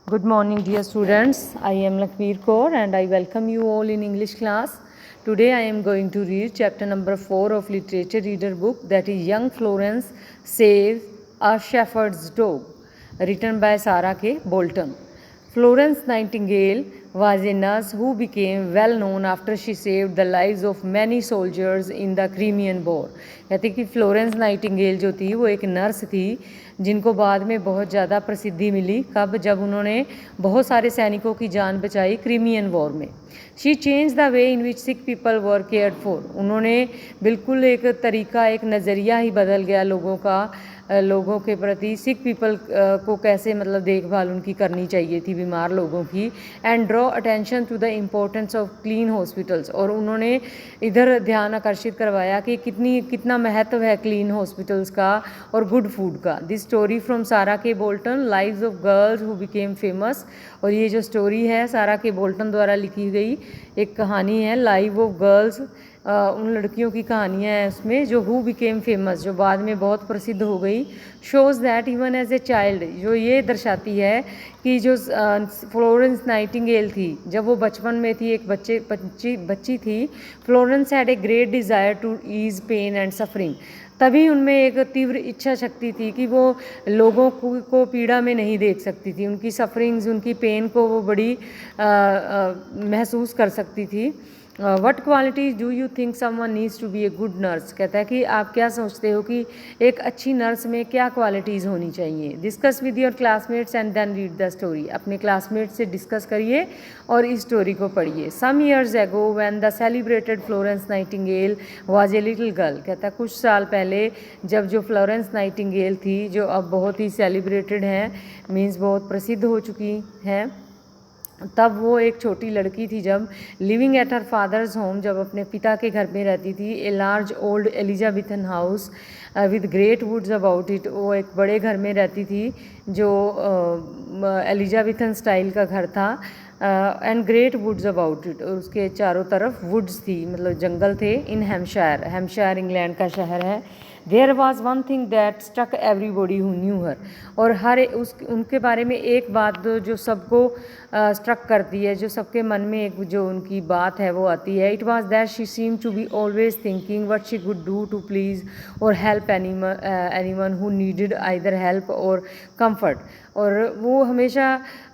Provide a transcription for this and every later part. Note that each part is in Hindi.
Good morning, dear students. I am Lakbir Kaur and I welcome you all in English class. Today I am going to read chapter number 4 of literature reader book, that is Young Florence Saves a Shepherd's Dog, written by Sarah K. Bolton. Florence Nightingale was a nurse who became well known after she saved the lives of many soldiers in the Crimean War. कहते कि फ्लोरेंस नाइटिंगेल जो थी वो एक नर्स थी जिनको बाद में बहुत ज़्यादा प्रसिद्धि मिली। कब? जब उन्होंने बहुत सारे सैनिकों की जान बचाई क्रीमियन वॉर में। She change the way in which sick people were cared for. उन्होंने बिल्कुल एक तरीका, एक नज़रिया ही बदल गया लोगों के प्रति। सिक पीपल को कैसे मतलब देखभाल उनकी करनी चाहिए थी, बीमार लोगों की। And draw attention to the importance of clean hospitals. और उन्होंने इधर ध्यान आकर्षित करवाया कि कितना महत्व है क्लीन हॉस्पिटल्स का और गुड फूड का। दिस स्टोरी फ्रॉम सारा के Bolton, lives of girls who became famous. और ये जो स्टोरी है सारा के बोल्टन द्वारा लिखी गई एक कहानी है, लाइव ऑफ गर्ल्स, उन लड़कियों की कहानियाँ हैं उसमें जो हु बिकेम फेमस, जो बाद में बहुत प्रसिद्ध हो गई। Shows that even as a child, जो ये दर्शाती है कि जो फ्लोरेंस नाइटिंगेल थी जब वो बचपन में थी, एक बच्ची थी। Florence had a great desire to ease pain and suffering. तभी उनमें एक तीव्र इच्छा शक्ति थी कि वो लोगों को पीड़ा में नहीं देख सकती थी, उनकी सफरिंग्स, उनकी पेन को वो बड़ी महसूस कर सकती थी। What qualities do you think someone needs to be a good nurse. कहता है कि आप क्या सोचते हो कि एक अच्छी नर्स में क्या क्वालिटीज़ होनी चाहिए। Discuss with your classmates and then read the story. अपने क्लासमेट से डिस्कस करिए और इस स्टोरी को पढ़िए। Some years ago when the celebrated Florence Nightingale was a little girl. कहता है कुछ साल पहले जब जो फ्लोरेंस नाइटिंगेल थी, जो अब बहुत ही सेलिब्रेटेड हैं, मीन्स बहुत प्रसिद्ध हो चुकी हैं, तब वो एक छोटी लड़की थी जब living at her father's home, जब अपने पिता के घर में रहती थी। A large old Elizabethan house with great woods about it. वो एक बड़े घर में रहती थी जो एलिजाबेथन स्टाइल का घर था। And great woods about it, और उसके चारों तरफ वुड्स थी, मतलब जंगल थे। इन हेम्पशायर इंग्लैंड का शहर है। There was one thing that stuck everybody who knew her. और उनके बारे में एक बात जो सबको स्ट्रक करती है, जो सबके मन में एक जो उनकी बात है वो आती है। It was that she seem to be always thinking what she could do to please or help anyone who needed either help or comfort. और वो हमेशा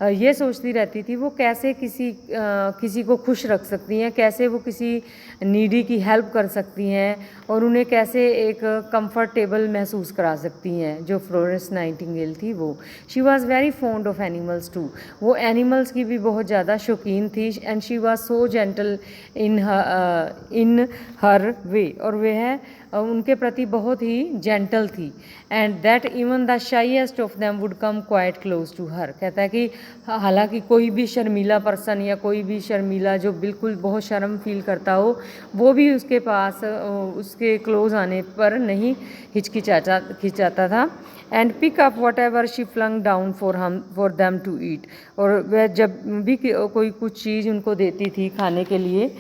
ये सोचती रहती थी वो कैसे किसी को खुश रख सकती हैं, कैसे वो किसी नीडी की हेल्प कर सकती हैं और उन्हें कैसे एक कंफर्टेबल महसूस करा सकती हैं। जो फ्लोरेंस नाइटिंगेल थी वो, she was very fond of animals too. वो एनिमल्स की भी बहुत ज़्यादा शौकीन थी। And she was so gentle in her way, और वह उनके प्रति बहुत ही जेंटल थी। And that even the shyest of them would come quite close to her. कहता है कि हालांकि कोई भी शर्मीला पर्सन या कोई भी शर्मीला जो बिल्कुल बहुत शर्म फील करता हो, वो भी उसके पास उसके क्लोज आने पर नहीं हिचकिचाता था। And pick up whatever she flung down for them to eat. और वह जब भी कोई कुछ चीज़ उनको देती थी खाने के लिए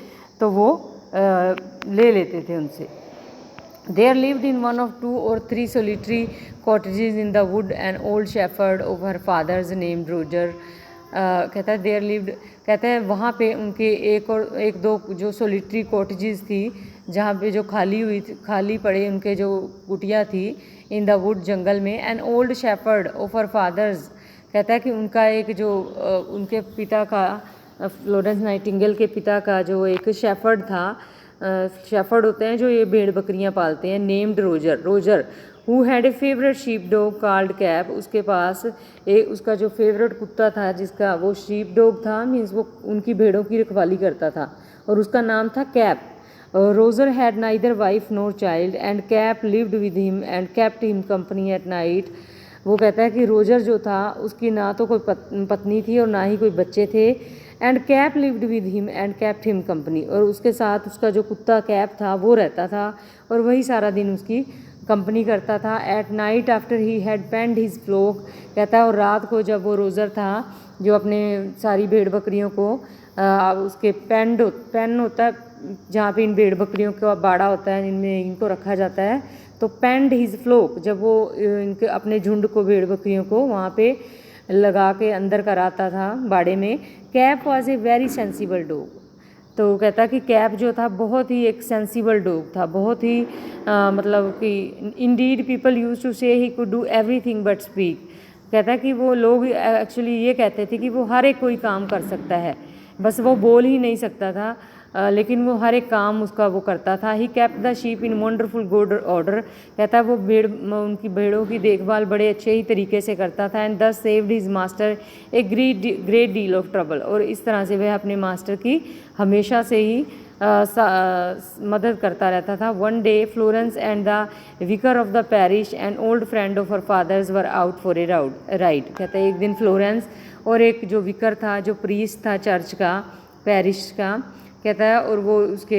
तो वो ले लेते थे उनसे। There lived in one of 2 or 3 solitary cottages in the wood an old shepherd of her father's named Roger. कहता है देयर लिव्ड, कहते हैं वहाँ पे उनके एक दो जो सोलिटरी कॉटेजेस थी, जहाँ पे जो खाली पड़े उनके जो कुटिया थी इन द वुड, जंगल में। An old shepherd of her fathers, कहता है कि उनका एक जो उनके पिता का, फ्लोरेंस नाइटिंगेल के पिता का जो एक शेफर्ड था, शेफर्ड होते हैं जो ये भेड़ बकरियां पालते हैं, named Roger who had a favourite sheep dog called cap. उसके पास उसका जो फेवरेट कुत्ता था जिसका वो शीप डॉग था, मीन्स वो उनकी भेड़ों की रखवाली करता था, और उसका नाम था cap. Roger had neither wife NOR child and cap lived with him and kept him company at night. वो कहता है कि रोजर जो था उसकी ना तो कोई पत्नी थी और ना ही कोई बच्चे थे। And cap lived with him and kept him company, और उसके साथ उसका जो कुत्ता कैप था वो रहता था और वही सारा दिन उसकी कंपनी करता था। At night after he had penned his flock, कहता है और रात को जब वो रोज़र था जो अपने सारी भेड़ बकरियों को उसके पेन होता है जहाँ पे इन भेड़ बकरियों का बाड़ा होता है, इनमें इनको रखा जाता है। तो पेंड हिज फ्लोक, जब वो इनके अपने झुंड को, भेड़ बकरियों को वहाँ पे लगा के अंदर कराता था बाड़े में। Cap was a very sensible dog. तो कहता कि कैप जो था बहुत ही एक सेंसिबल डॉग था, बहुत ही मतलब कि इंडीड पीपल यूज टू से he could do everything but speak. कहता है कि वो लोग एक्चुअली ये कहते थे कि वो हर एक कोई काम कर सकता है, बस वो बोल ही नहीं सकता था, लेकिन वो हर एक काम उसका वो करता था। He kept the sheep in wonderful good order. कहता है वो उनकी भेड़ों की देखभाल बड़े अच्छे ही तरीके से करता था। एंड दस saved his master a great deal of trouble. और इस तरह से वह अपने मास्टर की हमेशा से ही मदद करता रहता था। One day Florence and the vicar of the parish and old friend of her father's were out for a ride. कहता है एक दिन फ्लोरेंस और एक जो विकर था, जो प्रीस्ट था चर्च का, पैरिश का, कहता है, और वो उसके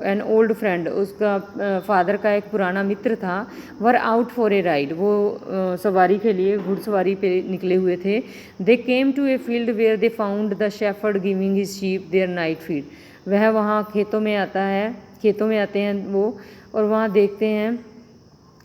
एन ओल्ड फ्रेंड, उसका फादर का एक पुराना मित्र था, were out for a ride. वो सवारी के लिए घुड़सवारी पे निकले हुए थे। They came to a field where they found the shepherd giving his sheep their night feed. वह वहाँ खेतों में आते हैं वो, और वहाँ देखते हैं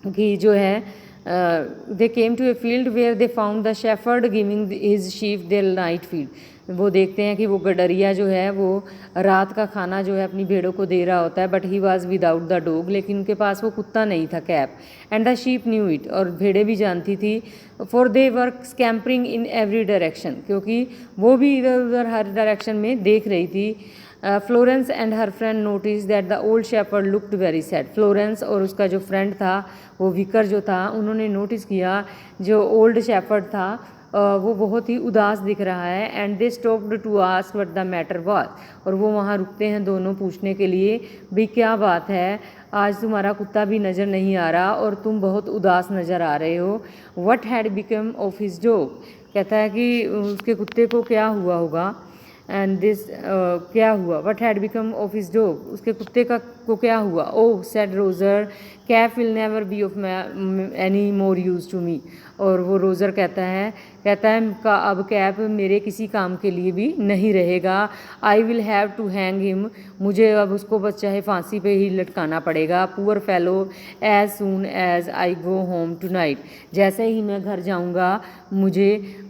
कि जो है they came to a field where they found the shepherd giving his sheep their night feed. वो देखते हैं कि वो गडरिया जो है वो रात का खाना जो है अपनी भेड़ों को दे रहा होता है, but he was without the dog. लेकिन उनके पास वो कुत्ता नहीं था, Cap. And the sheep knew it. और भेड़ें भी जानती थी। For they were scampering in every direction. क्योंकि वो भी इधर उधर हर डायरेक्शन में देख रही थी। Florence and her friend notice that the old shepherd looked very sad. Florence और उसका जो फ्रेंड था, वो विकर जो था, उन्होंने नोटिस किया जो ओल्ड शेफर्ड था वो बहुत ही उदास दिख रहा है। And they stopped to ask what the matter was. और वो वहाँ रुकते हैं दोनों पूछने के लिए, भाई क्या बात है, आज तुम्हारा कुत्ता भी नज़र नहीं आ रहा और तुम बहुत उदास नज़र आ रहे हो। What had become of his dog. कहता है कि उसके कुत्ते को क्या हुआ होगा। एंड दिस क्या हुआ, what had become of his dog, उसके कुत्ते का को क्या हुआ। Oh said Roger, Cap will never be of any more use to me. और वो रोज़र कहता है का अब कैप मेरे किसी काम के लिए भी नहीं रहेगा। I will have to hang him. मुझे अब उसको बस चाहे फांसी पे ही लटकाना पड़ेगा। Poor fellow, as soon as I go home tonight. जैसे ही मैं घर जाऊंगा मुझे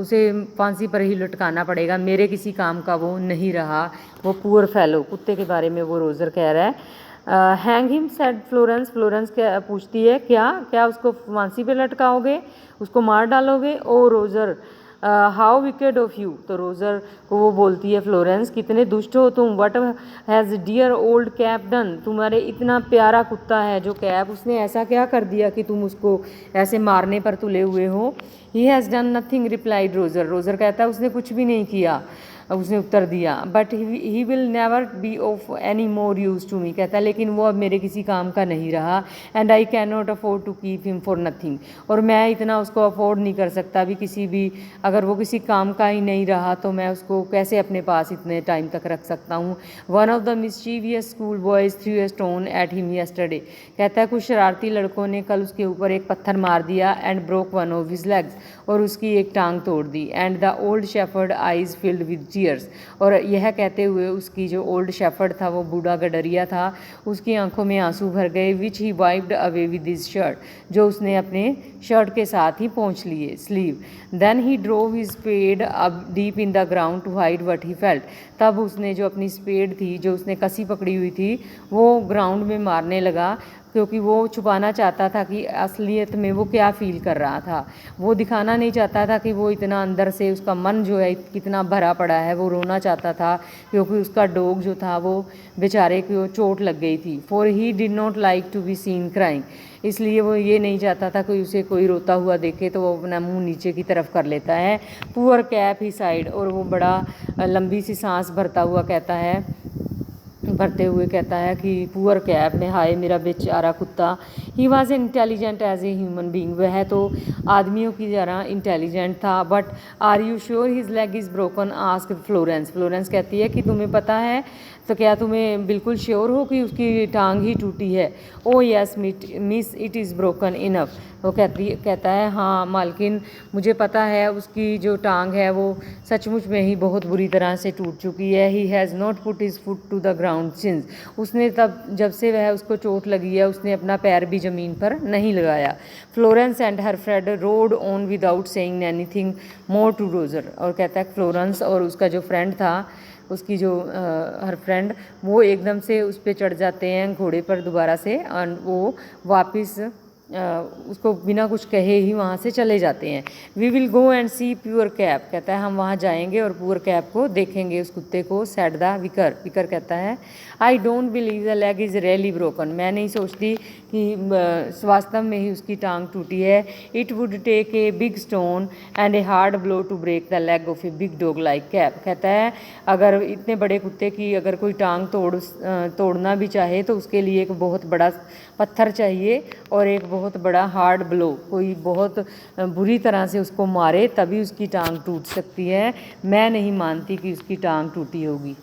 उसे फांसी पर ही लटकाना पड़ेगा, मेरे किसी काम का वो नहीं रहा। वो पुअर फेलो, कुत्ते के बारे में वो रोज़र कह रहा है। Hang him said Florence. Florence क्या पूछती है, क्या उसको फांसी पे लटकाओगे, उसको मार डालोगे। Oh Roger how wicked of you. तो रोज़र को वो बोलती है फ्लोरेंस, कितने दुष्ट हो तुम। What has dear old Cap done. तुम्हारे इतना प्यारा कुत्ता है जो कैप, उसने ऐसा क्या कर दिया कि तुम उसको ऐसे मारने पर तुले हुए हो। He has done nothing replied रोज़र। रोज़र कहता है उसने कुछ भी नहीं किया, उसने उत्तर दिया। But he will never be of any more use to me. कहता है लेकिन वो अब मेरे किसी काम का नहीं रहा। And I can not afford to keep him for nothing. और मैं इतना उसको अफोर्ड नहीं कर सकता भी किसी भी, अगर वो किसी काम का ही नहीं रहा तो मैं उसको कैसे अपने पास इतने टाइम तक रख सकता हूँ। One of the mischievous school boys through a stone at him yesterday. कहता है कुछ शरारती लड़कों ने कल उसके ऊपर एक पत्थर मार दिया। And broke one of his legs. और उसकी एक टांग तोड़ दी। And the old shepherd eyes filled with tears. और यह कहते हुए उसकी जो ओल्ड शेफर्ड था, वो बूढ़ा गडरिया था, उसकी आंखों में आंसू भर गए। Which he wiped away with his shirt. जो उसने अपने शर्ट के साथ ही पोंछ लिए, sleeve. Then he drove his spade up deep in the ground to hide what he felt. तब उसने जो अपनी स्पेड थी, जो उसने कसी पकड़ी हुई थी, वो ग्राउंड में मारने लगा, क्योंकि वो छुपाना चाहता था कि असलियत में वो क्या फ़ील कर रहा था। वो दिखाना नहीं चाहता था कि वो इतना अंदर से उसका मन जो है कितना भरा पड़ा है। वो रोना चाहता था क्योंकि उसका डॉग जो था वो बेचारे को चोट लग गई थी। For he did not like to be seen crying. इसलिए वो ये नहीं चाहता था कि उसे कोई रोता हुआ देखे, तो वो अपना मुंह नीचे की तरफ कर लेता है। पुअर कैप ही साइड। और वो बड़ा लंबी सी सांस भरते हुए कहता है कि पुअर कैप में, हाय मेरा बेचारा कुत्ता। He was intelligent as a human being. वह तो आदमियों की तरह इंटेलिजेंट था। But are you sure his leg is broken asked Florence. Florence कहती है कि तुम्हें पता है, तो क्या तुम्हें बिल्कुल श्योर हो कि उसकी टांग ही टूटी है। ओ yes miss it is broken enough. वो कहता है हाँ मालकिन, मुझे पता है उसकी जो टांग है वो सचमुच में ही बहुत बुरी तरह से टूट चुकी है। He has not put his foot to the ground since, उसने तब जब से वह उसको चोट लगी है उसने अपना पैर भी ज़मीन पर नहीं लगाया। Florence and her friend rode on without saying anything more to Roger, और कहता है फ्लोरेंस और उसका जो फ्रेंड था, उसकी जो हर फ्रेंड, वो एकदम से उस पर चढ़ जाते हैं घोड़े पर दोबारा से, और वो वापस उसको बिना कुछ कहे ही वहाँ से चले जाते हैं। We will go and see poor Cap, कहता है हम वहाँ जाएंगे और प्योर कैप को देखेंगे, उस कुत्ते को। सैड द विकर, विकर कहता है I don't believe the leg is really broken, मैं नहीं सोचती कि वास्तव में ही उसकी टांग टूटी है। It would take a big stone and a hard blow to break the leg of a big dog like Cap, कहता है अगर इतने बड़े कुत्ते की अगर कोई टांग तोड़ना भी चाहे तो उसके लिए एक बहुत बड़ा पत्थर चाहिए और एक बहुत बड़ा हार्ड ब्लो, कोई बहुत बुरी तरह से उसको मारे तभी उसकी टांग टूट सकती है। मैं नहीं मानती कि उसकी टांग टूटी होगी।